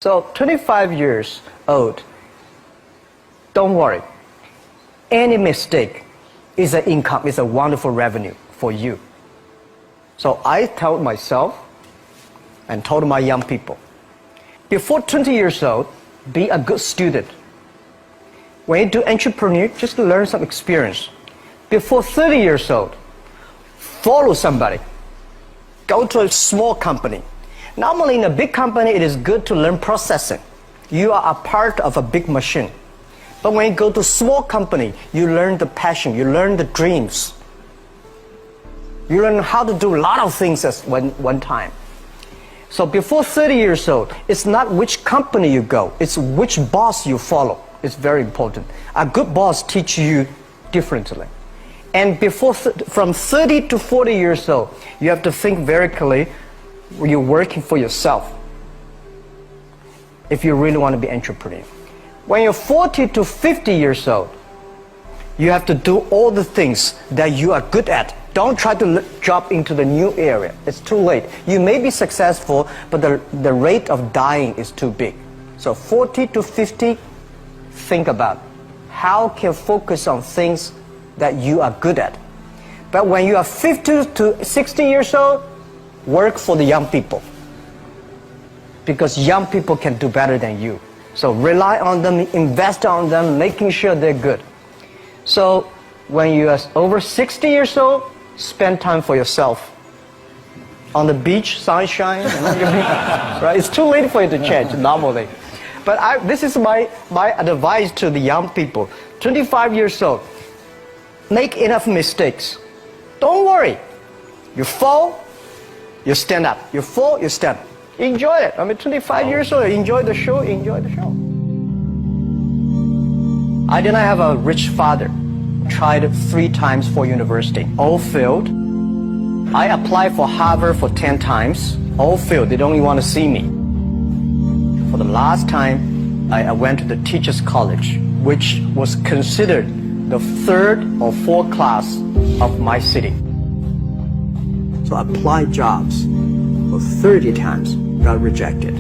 So 25 years old, don't worry. Any mistake is an income, is a wonderful revenue for you. So I told myself and told my young people, before 20 years old, be a good student. When you do entrepreneur, just learn some experience. Before 30 years old, follow somebody. Go to a small company. Normally in a big company, it is good to learn processing. You are a part of a big machine. But when you go to a small company, you learn the passion, you learn the dreams. You learn how to do a lot of things at one time. So before 30 years old, it's not which company you go, it's which boss you follow. It's very important. A good boss teaches you differently. And from 30 to 40 years old, you have to think very clearly, you're working for yourself if you really want to be an entrepreneur. When you're 40 to 50 years old, you have to do all the things that you are good at. Don't try to jump into the new area. It's too late. You may be successful, but the rate of dying is too big. So 40 to 50, think about how can you focus on things that you are good at. But when you are 50 to 60 years old, work for the young people, because young people can do better than you. So rely on them, invest on them, making sure they're good. So when you are over 60 years old, spend time for yourself. On the beach, sunshine, right? It's too late for you to change normally. But this is my advice to the young people. 25 years old, make enough mistakes. Don't worry. You fall, you stand up. You fall, you stand up. Enjoy it. I mean, 25 years old, enjoy the show, enjoy the show. I did not have a rich father. Tried 3 times for university. All failed. I applied for Harvard for 10 times. All failed. They don't even want to see me. For the last time, I went to the teacher's college, which was considered the 3rd or 4th class of my city. So I applied jobs for 30 times, got rejected.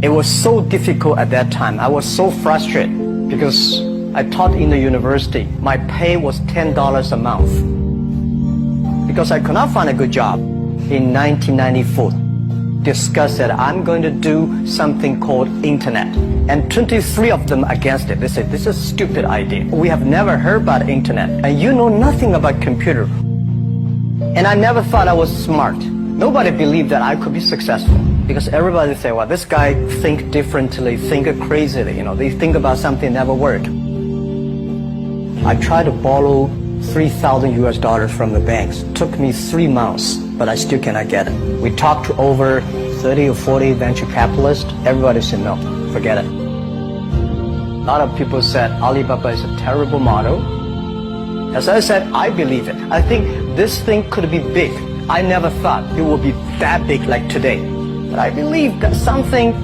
It was so difficult at that time. I was so frustrated because I taught in the university. My pay was $10 a month because I could not find a good job. In 1994, discussed that I'm going to do something called internet. And 23 of them against it. They said, this is a stupid idea. We have never heard about internet. And you know nothing about computer. And I never thought I was smart. Nobody believed that I could be successful. Because everybody say, well, this guy think differently, think crazily. You know, they think about something never work. I tried to borrow $3,000 from the banks. Took me 3 months, but I still cannot get it. We talked to over 30 or 40 venture capitalists. Everybody said, no, forget it. A lot of people said Alibaba is a terrible model. As I said, I believe it. I think this thing could be big. I never thought it would be that big like today. But I believe that something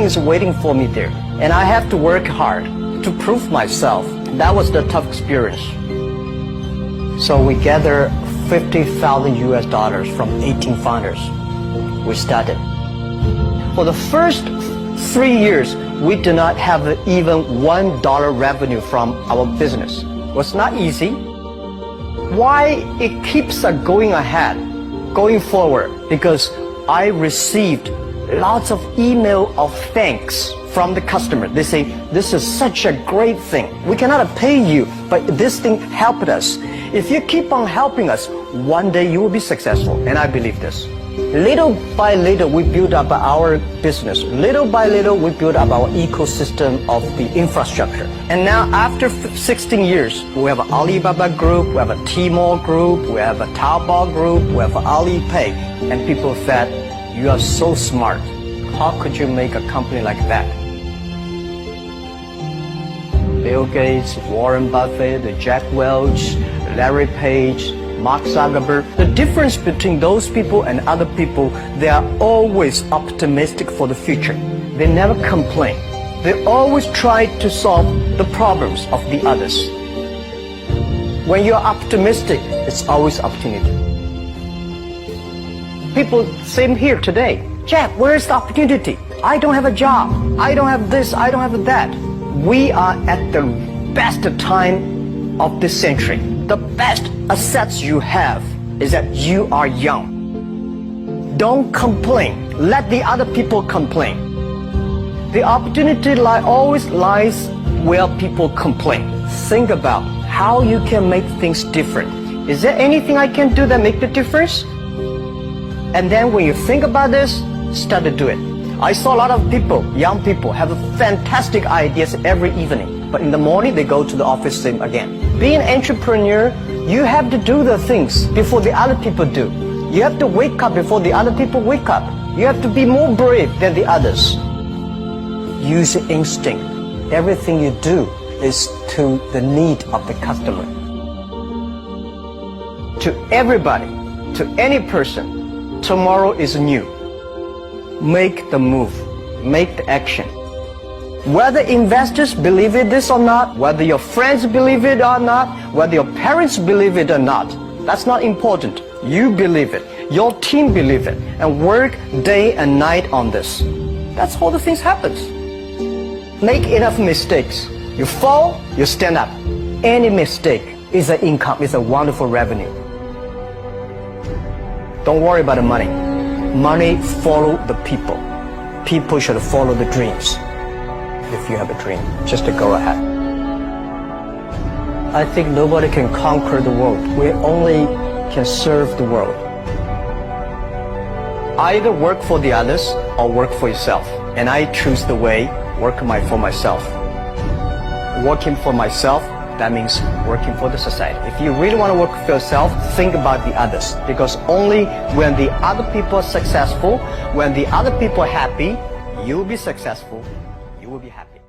is waiting for me there. And I have to work hard to prove myself. That was the tough experience. So we gathered $50,000 from 18 founders. We started. For the first 3 years, we did not have even $1 revenue from our business. It was not easy. Why it keeps going ahead, going forward? Because I received lots of email of thanks from the customer. They say, this is such a great thing. We cannot pay you, but this thing helped us. If you keep on helping us, one day you will be successful. And I believe this. Little by little, we build up our business. Little by little, we build up our ecosystem of the infrastructure. And now, after 16 years, we have an Alibaba group, we have a Tmall group, we have a Taobao group, we have Alipay. And people said, you are so smart. How could you make a company like that? Bill Gates, Warren Buffett, Jack Welch, Larry Page, Mark Zuckerberg. The difference between those people and other people, they are always optimistic for the future. They never complain. They always try to solve the problems of the others. When you're optimistic, it's always opportunity. People, same here today. Jack, where's the opportunity? I don't have a job. I don't have this. I don't have that. We are at the best time of this century. The best assets you have is that you are young. Don't complain. Let the other people complain. The opportunity always lies where people complain. Think about how you can make things different. Is there anything I can do that make the difference? And then when you think about this, start to do it. I saw a lot of people, young people, have fantastic ideas every evening. But in the morning, they go to the office same again. Being an entrepreneur, you have to do the things before the other people do. You have to wake up before the other people wake up. You have to be more brave than the others. Use your instinct. Everything you do is to the need of the customer. To everybody, to any person, tomorrow is new. Make the move. Make the action. Whether investors believe it this or not, whether your friends believe it or not, whether your parents believe it or not, that's not important. You believe it. Your team believe it. And work day and night on this. That's how the things happens. Make enough mistakes. You fall, you stand up. Any mistake is an income, is a wonderful revenue. Don't worry about the money. Money follow the people. People should follow the dreams. If you have a dream, just to go ahead. I think nobody can conquer the world. We only can serve the world. Either work for the others or work for yourself. And I choose the way, work for myself. Working for myself, that means working for the society. If you really want to work for yourself, think about the others. Because only when the other people are successful, when the other people are happy, you will be successful, you will be happy.